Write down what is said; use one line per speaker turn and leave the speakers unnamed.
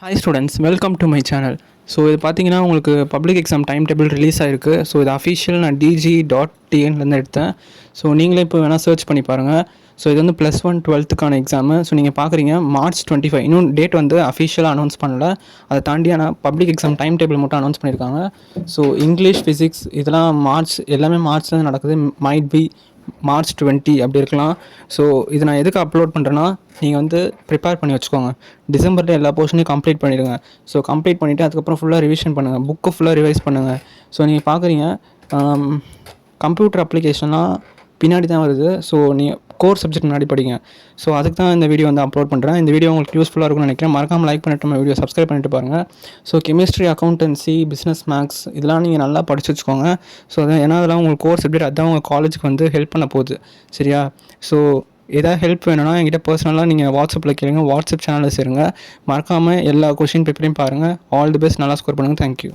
Hi students, welcome to my channel. So இது பார்த்தீங்கன்னா உங்களுக்கு public exam time table release ஆகிருக்கு. ஸோ இது அஃபிஷியல் நான் dg.tnலேருந்து எடுத்தேன். ஸோ நீங்களே இப்போ வேணால் சர்ச் பண்ணி பாருங்கள். ஸோ இது வந்து +1 12th எக்ஸாமு. ஸோ நீங்கள் பார்க்குறீங்க March 25. இன்னும் டேட் வந்து அஃபிஷியலாக அனௌன்ஸ் பண்ணலை. அதை தாண்டி ஆனால் பப்ளிக் எக்ஸாம் டைம் டேபிள் மட்டும் அனௌன்ஸ் பண்ணியிருக்காங்க. ஸோ இங்கிலீஷ், ஃபிசிக்ஸ் இதெல்லாம் எல்லாமே மார்ச்சில் தான் நடக்குது. மைட் பி March 20 அப்படி இருக்கலாம். ஸோ இது நான் எதுக்கு அப்லோட் பண்ணுறேன்னா, நீங்கள் வந்து ப்ரிப்பேர் பண்ணி வச்சுக்கோங்க. டிசம்பரில் எல்லா போர்ஷனையும் கம்ப்ளீட் பண்ணிடுங்க. ஸோ கம்ப்ளீட் பண்ணிவிட்டு அதுக்கப்புறம் ஃபுல்லாக ரிவிஷன் பண்ணுங்கள். புக்கு ஃபுல்லாக ரிவைஸ் பண்ணுங்கள். ஸோ நீங்கள் பார்க்குறீங்க கம்ப்யூட்டர் அப்ளிகேஷன்லாம் பின்னாடி தான் வருது. ஸோ நீங்கள் கோர் சப்ஜெக்ட் முன்னாடி படிங்க. ஸோ அதுக்கு தான் இந்த வீடியோ வந்து அப்லோட் பண்ணுறேன். இந்த வீடியோ உங்களுக்கு யூஸ்ஃபுல்லாக இருக்கும்னு நினைக்கிறேன். மறக்காமல் லைக் பண்ணிட்டு நம்ம வீடியோ சப்ஸ்கிரைப் பண்ணிட்டு பாருங்கள். So chemistry, accountancy, business, maths இதெல்லாம் நீங்கள் நல்லா படித்து வச்சுக்கோங்க. ஸோ அதான் ஏன்னா அதெல்லாம் உங்களுக்கு கோர் சப்ஜெக்ட், அதுதான் உங்கள் காலேஜுக்கு வந்து ஹெல்ப் பண்ண போகுது. சரியா? ஸோ ஏதாவது ஹெல்ப் வேணும்னா என்கிட்ட பர்சனலாக நீங்கள் வாட்ஸ்அப்பில் கேளுங்க. வாட்ஸ்அப் சேனலில் சேருங்க. மறக்காமல் எல்லா கொஷின் பேப்பரையும் பாருங்கள். All the best. நல்லா ஸ்கோர் பண்ணுங்கள். தேங்க்யூ.